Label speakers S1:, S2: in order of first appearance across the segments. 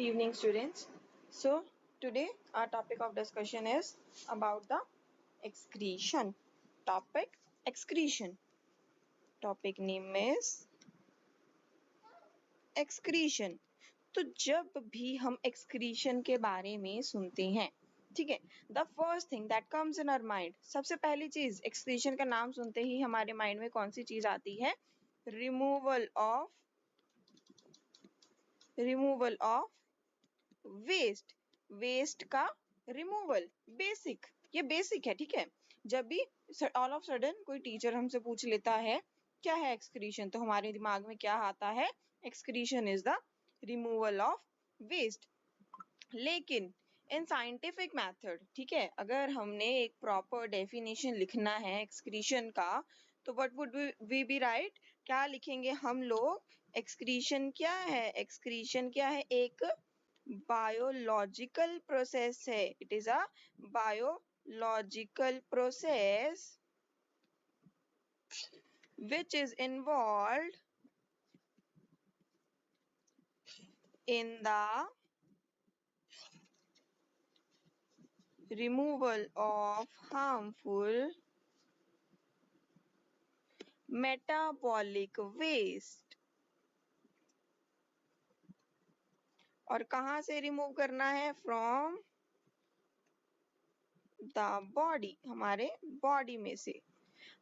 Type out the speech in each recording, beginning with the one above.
S1: Good evening, students. So, today our topic of discussion is about the excretion. Topic excretion. Topic name is excretion. तो जब भी हम excretion के बारे में सुनते हैं, ठीक है, the first thing that comes in our mind, सबसे पहली चीज excretion का नाम सुनते ही हमारे माइंड में कौन सी चीज आती है? रिमूवल ऑफ वेस्ट का रिमूवल. ये बेसिक है, ठीक है. जब भी ऑल ऑफ सडन कोई टीचर हमसे पूछ लेता है क्या है एक्सक्रीशन, तो हमारे दिमाग में क्या आता है? Excretion is the removal of waste. लेकिन इन साइंटिफिक मेथड, ठीक है, अगर हमने एक प्रॉपर डेफिनेशन लिखना है एक्सक्रीशन का, तो what would we be right? क्या लिखेंगे हम लोग? एक्सक्रीशन क्या है? एक्सक्रीशन क्या है? एक बायोलॉजिकल प्रोसेस है. It is a biological process which is involved in the removal of harmful metabolic waste. और कहाँ से रिमूव करना है? फ्रॉम द बॉडी, हमारे बॉडी में से.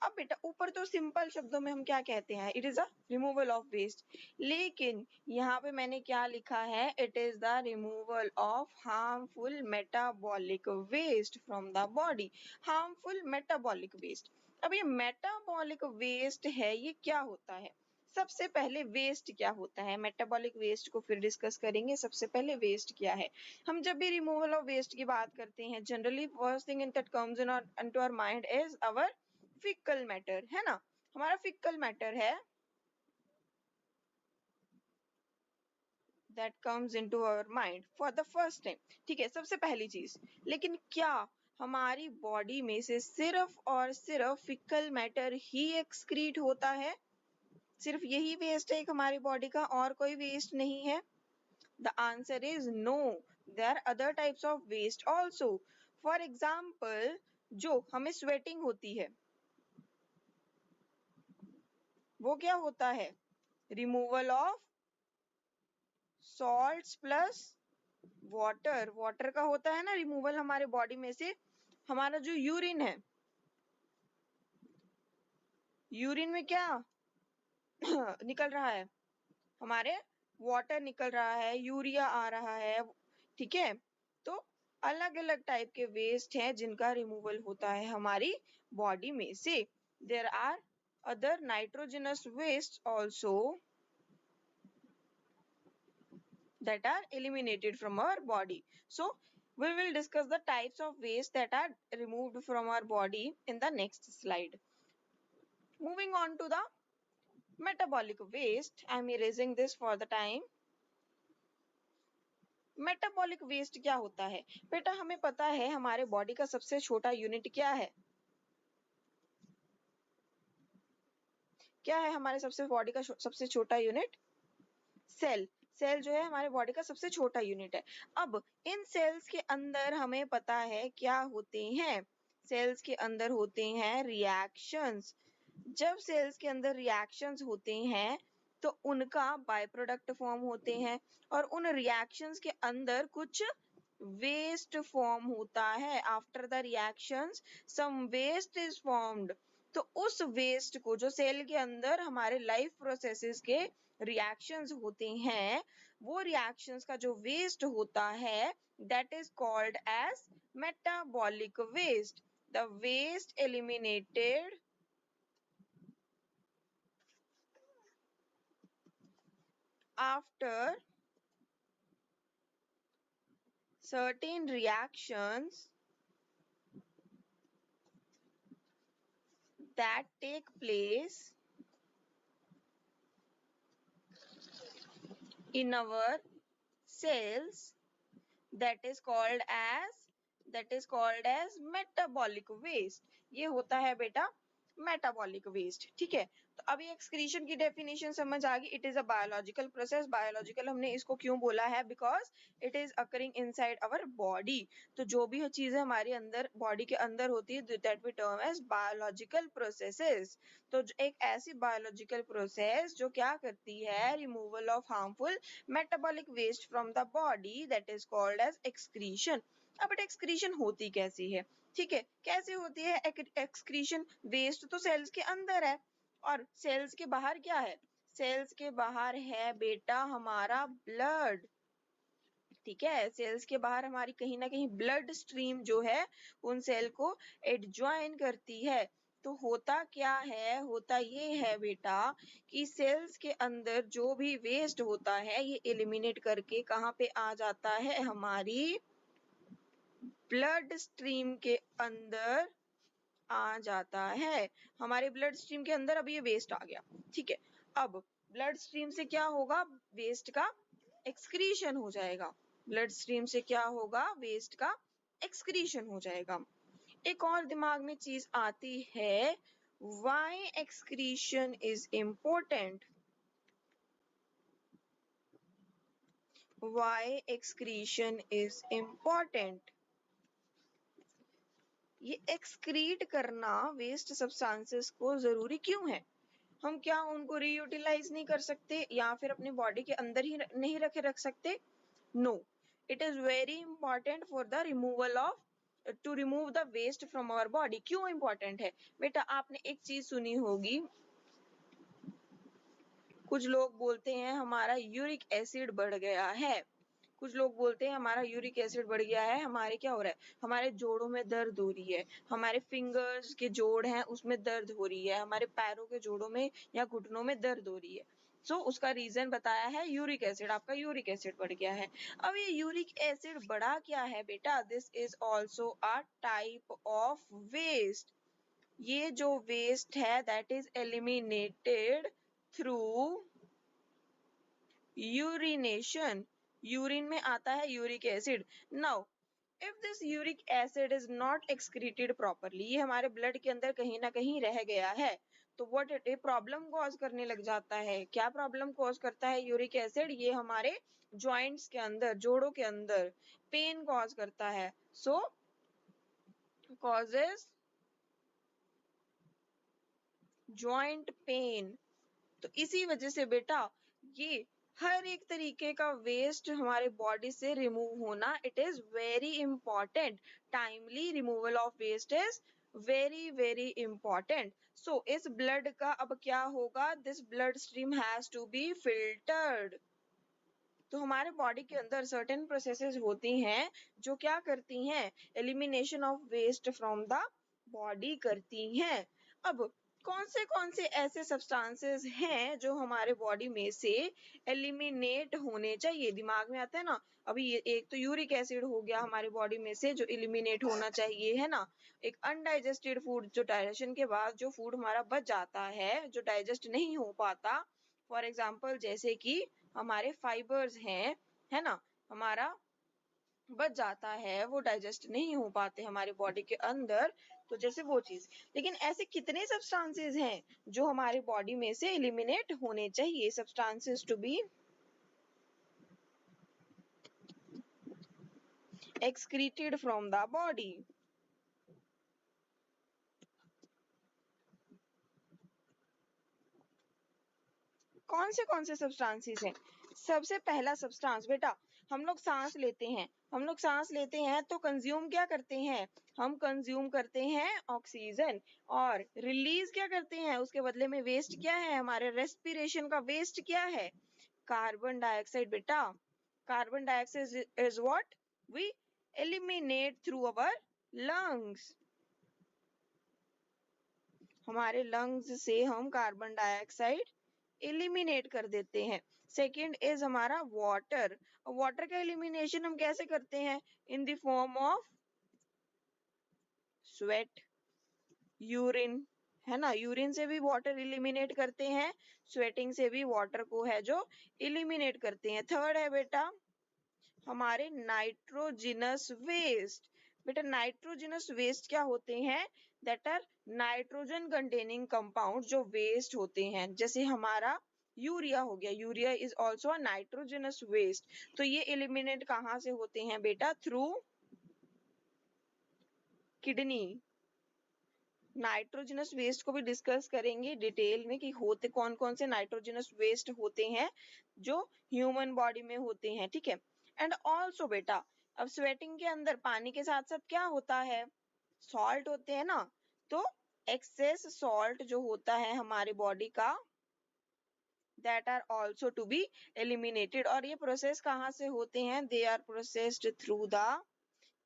S1: अब बेटा ऊपर तो सिंपल शब्दों में हम क्या कहते हैं? It is a removal of waste. लेकिन यहाँ पे मैंने क्या लिखा है? It is the removal of harmful metabolic waste from the body. Harmful metabolic waste. अब ये मेटाबॉलिक वेस्ट है, ये क्या होता है? सबसे पहले वेस्ट क्या होता है? मेटाबॉलिक वेस्ट को फिर डिस्कस करेंगे. सबसे पहले वेस्ट क्या है? हम जब भी रिमूवल ऑफ वेस्ट की बात करते हैं, generally first thing that comes in our mind is our faecal matter, है ना. हमारा फिकल मैटर है that comes into our mind for the first time, ठीक है, सबसे पहली चीज. लेकिन क्या हमारी बॉडी में से सिर्फ और सिर्फ फिकल मैटर ही एक्सक्रीट होता है? सिर्फ यही वेस्ट है एक हमारी बॉडी का, और कोई वेस्ट नहीं है? The answer is no. There are other types of waste also. For example, जो हमें स्वेटिंग होती है, वो क्या होता है? Removal of salts plus water का होता है ना रिमूवल हमारे बॉडी में से. हमारा जो यूरिन है, यूरिन में क्या निकल रहा है? हमारे वाटर निकल रहा है, यूरिया आ रहा है, ठीक है. तो अलग अलग टाइप के वेस्ट हैं जिनका रिमूवल होता है हमारी बॉडी में से. There are other nitrogenous waste also that are eliminated from our body. So we will discuss the types of waste that are removed from our body in the next slide. Moving on to the metabolic waste, I am erasing this for the time. Metabolic waste क्या होता है? बेटा हमें पता है हमारे body का सबसे छोटा यूनिट क्या है? क्या है हमारे सबसे बॉडी का सबसे छोटा यूनिट? सेल. सेल जो है हमारे बॉडी का सबसे छोटा यूनिट है. अब इन सेल्स के अंदर हमें पता है क्या होते हैं? सेल्स के अंदर होते हैं रिएक्शंस. जब सेल्स के अंदर रिएक्शंस होते हैं तो उनका बाय प्रोडक्ट फॉर्म होते हैं, और उन रिएक्शंस के अंदर कुछ वेस्ट फॉर्म होता है. After the reactions some waste is formed. तो उस वेस्ट को, जो सेल के अंदर हमारे लाइफ प्रोसेसेस के रिएक्शंस होते हैं, वो रिएक्शंस का जो वेस्ट होता है that is called as metabolic waste. The waste eliminated after certain reactions that take place in our cells that is called as metabolic waste. ये होता है बेटा मेटाबॉलिक वेस्ट। ठीक है, तो अभी एक्सक्रीशन की डेफिनेशन समझ आ गई। It is a biological process. Biological हमने इसको क्यों बोला है? Because it is occurring inside our body. तो जो भी चीजें हमारे अंदर बॉडी के अंदर होती है that we term as biological processes. तो एक ऐसी बायोलॉजिकल प्रोसेस जो क्या करती है? Removal of harmful metabolic waste from the body, that is called as excretion. अब एक्सक्रीशन होती कैसी है? ठीक है, कैसे होती है एक्सक्रीशन? वेस्ट तो सेल्स के अंदर है और सेल्स के बाहर क्या है? सेल्स के बाहर है बेटा हमारा ब्लड। ठीक है, सेल्स के बाहर हमारी कहीं ना कहीं ब्लड स्ट्रीम जो है उन सेल को एडजॉइन करती है। तो होता क्या है? होता ये है बेटा कि सेल्स के अंदर जो भी वेस्ट होता है ये एलिमिनेट करके कहाँ पे आ जाता है? हमारी ब्लड स्ट्रीम के अंदर आ जाता है। हमारे ब्लड स्ट्रीम के अंदर अब ये वेस्ट आ गया। ठीक है, अब ब्लड स्ट्रीम से क्या होगा? वेस्ट का एक्सक्रीशन हो जाएगा। ब्लड स्ट्रीम से क्या होगा? वेस्ट का एक्सक्रीशन हो जाएगा। एक और दिमाग में चीज आती है, why excretion is important? Why excretion is important? ये एक्सक्रीट करना वेस्ट सब्सटेंसेस को जरूरी क्यों है? हम क्या उनको रीयूटिलाइज नहीं कर सकते या फिर अपनी बॉडी के अंदर ही नहीं रख सकते? No, it is very important for the removal of to remove the waste from our body. क्यों इंपॉर्टेंट है बेटा? आपने एक चीज सुनी होगी, कुछ लोग बोलते हैं हमारा यूरिक एसिड बढ़ गया है। कुछ लोग बोलते हैं हमारा यूरिक एसिड बढ़ गया है, हमारे क्या हो रहा है? हमारे जोड़ों में दर्द हो रही है, हमारे फिंगर्स के जोड़ हैं उसमें दर्द हो रही है, हमारे पैरों के जोड़ों में या घुटनों में दर्द हो रही है। सो उसका रीजन बताया है यूरिक एसिड, आपका यूरिक एसिड बढ़ गया है। अब ये यूरिक एसिड बढ़ा क्या है बेटा? This is also a type of waste. ये जो वेस्ट है that is eliminated through urination. Urine में आता है uric acid. Now if this uric acid is not excreted properly, ये हमारे ब्लड के अंदर कहीं ना कहीं रह गया है, तो what it a problem cause करने लग जाता है। क्या प्रॉब्लम कॉज करता है यूरिक एसिड? ये हमारे जॉइंट्स के अंदर, जोड़ों के अंदर पेन कॉज करता है। सो कॉजेस जॉइंट पेन। तो इसी वजह से बेटा ये हर एक तरीके का वेस्ट हमारे बॉडी से रिमूव होना it is very important. Timely removal of waste is very very important. So इस ब्लड का अब क्या होगा? This blood stream has to be filtered. तो हमारे बॉडी के अंदर सर्टेन प्रोसेसेस होती हैं जो क्या करती हैं? Elimination of waste from the body करती हैं। अब कौन से ऐसे सब्सटेंसेस हैं जो हमारे बॉडी में से एलिमिनेट होने चाहिए? दिमाग में आता है ना, अभी ये एक तो यूरिक एसिड हो गया हमारे बॉडी में से जो एलिमिनेट होना चाहिए, है ना। एक अनडाइजेस्टेड फूड, जो डाइजेशन के बाद जो फूड हमारा बच जाता है, जो डाइजेस्ट नहीं हो पाता, फॉर एग्जाम्पल जैसे कि हमारे फाइबर्स हैं, है ना, हमारा बच जाता है, वो डाइजेस्ट नहीं हो पाते हमारी बॉडी के अंदर, तो जैसे वो चीज। लेकिन ऐसे कितने सब्सटेंसेस हैं जो हमारी बॉडी में से एलिमिनेट होने चाहिए? Substances to be excreted from the body। कौन से सब्सटेंसेस हैं? सबसे पहला सब्सटेंस बेटा, हम लोग सांस लेते हैं, हम लोग सांस लेते हैं तो कंज्यूम क्या करते हैं? हम कंज्यूम करते हैं ऑक्सीजन, और रिलीज क्या करते हैं उसके बदले में? वेस्ट क्या है? हमारे रेस्पिरेशन का वेस्ट क्या है? कार्बन डाइऑक्साइड बेटा। Carbon dioxide is what we eliminate through our lungs. हमारे लंग्स से हम कार्बन डाइऑक्साइड एलिमिनेट कर देते हैं। सेकेंड इज हमारा वाटर। वाटर का एलिमिनेशन हम कैसे करते हैं? In the form of sweat, urine, है ना। यूरिन से भी वाटर एलिमिनेट करते हैं, स्वेटिंग से भी वाटर को है जो एलिमिनेट करते हैं। थर्ड है बेटा हमारे नाइट्रोजिनस वेस्ट। बेटा नाइट्रोजिनस वेस्ट क्या होते हैं? That are nitrogen containing compound जो वेस्ट होते हैं, जैसे हमारा यूरिया हो गया, urea is also a nitrogenous waste. तो ये एलिमिनेट कहाँ से होते हैं बेटा? Through kidney. नाइट्रोजनस वेस्ट को भी डिस्कस करेंगे डिटेल में कि होते कौन कौन से नाइट्रोजनस वेस्ट होते हैं जो ह्यूमन बॉडी में होते हैं, ठीक है। एंड ऑल्सो बेटा, अब स्वेटिंग के अंदर पानी के साथ साथ क्या होता है? सॉल्ट होते हैं ना। तो एक्सेस सॉल्ट जो होता है हमारे बॉडी का, that are also to be eliminated। और ये प्रोसेस कहाँ से होते हैं? they are processed through the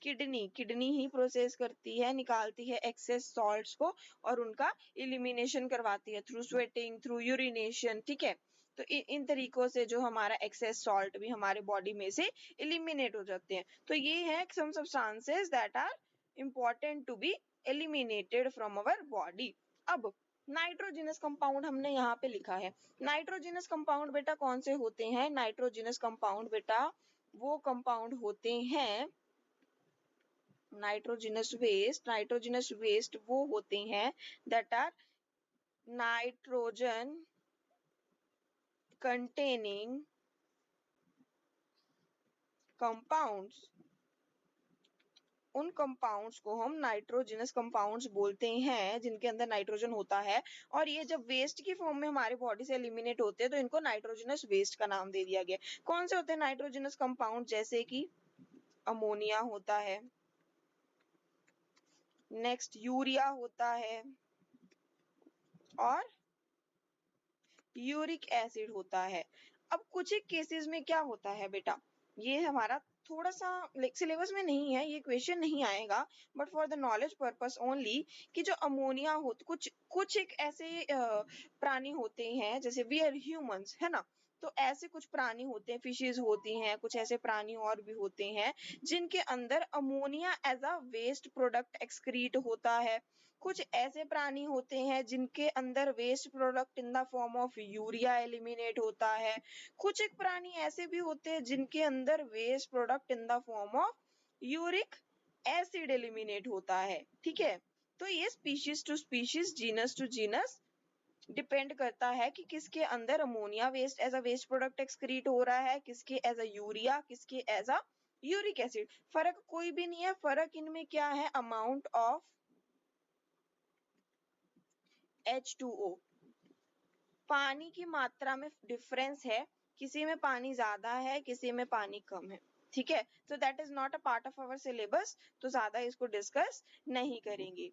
S1: kidney. Kidney he process करती है, निकालती है एक्सेस सॉल्ट्स को और उनका इलिमिनेशन करवाती है थ्रू स्वेटिंग, थ्रू यूरिनेशन, ठीक है। तो इन तरीकों से जो हमारा एक्सेस सॉल्ट भी हमारे बॉडी में से इलिमिनेट हो जाते हैं। तो ये है some substances that are important to be eliminated from our body. अब नाइट्रोजिनस कंपाउंड हमने यहाँ पे लिखा है। नाइट्रोजिनस कंपाउंड बेटा कौन से होते हैं? नाइट्रोजिनस कंपाउंड बेटा वो कंपाउंड होते हैं, नाइट्रोजिनस वेस्ट वो होते हैं that are nitrogen containing compounds. उन कंपाउंड्स को हम नाइट्रोजनस कंपाउंड्स बोलते हैं जिनके अंदर नाइट्रोजन होता है, और ये जब वेस्ट की फॉर्म में हमारी बॉडी से एलिमिनेट होते हैं तो इनको नाइट्रोजनस वेस्ट का नाम दे दिया गया। कौन से होते हैं नाइट्रोजनस कंपाउंड? जैसे कि अमोनिया होता है, नेक्स्ट यूरिया होता है, और यूरिक एसिड होता है। अब कुछ एक केसेस में क्या होता है बेटा, ये हमारा थोड़ा सा सिलेबस में नहीं है, ये क्वेश्चन नहीं आएगा, but for the knowledge purpose only, कि जो अमोनिया हो, कुछ एक ऐसे प्राणी होते हैं, जैसे वी आर ह्यूमंस, है ना। तो ऐसे कुछ प्राणी होते हैं, फिशेज होती हैं, कुछ ऐसे प्राणी और भी होते हैं जिनके अंदर ammonia as a waste product excrete होता है। कुछ ऐसे प्राणी होते हैं जिनके अंदर waste product in the form of urea eliminate होता है। कुछ एक प्राणी ऐसे भी होते हैं जिनके अंदर waste product in the form of uric acid eliminate होता है, ठीक है। तो ये species to species, genus to genus depend करता है कि किसके अंदर ammonia waste as a waste product excrete हो रहा है, किसके एज अ यूरिया, किसके एज अ यूरिक एसिड। फर्क कोई भी नहीं है, फर्क इनमें क्या है? अमाउंट ऑफ H2O, पानी की मात्रा में डिफरेंस है, किसी में पानी ज्यादा है, किसी में पानी कम है, ठीक है। तो that is not a part of our syllabus, तो ज्यादा इसको डिस्कस नहीं करेंगे।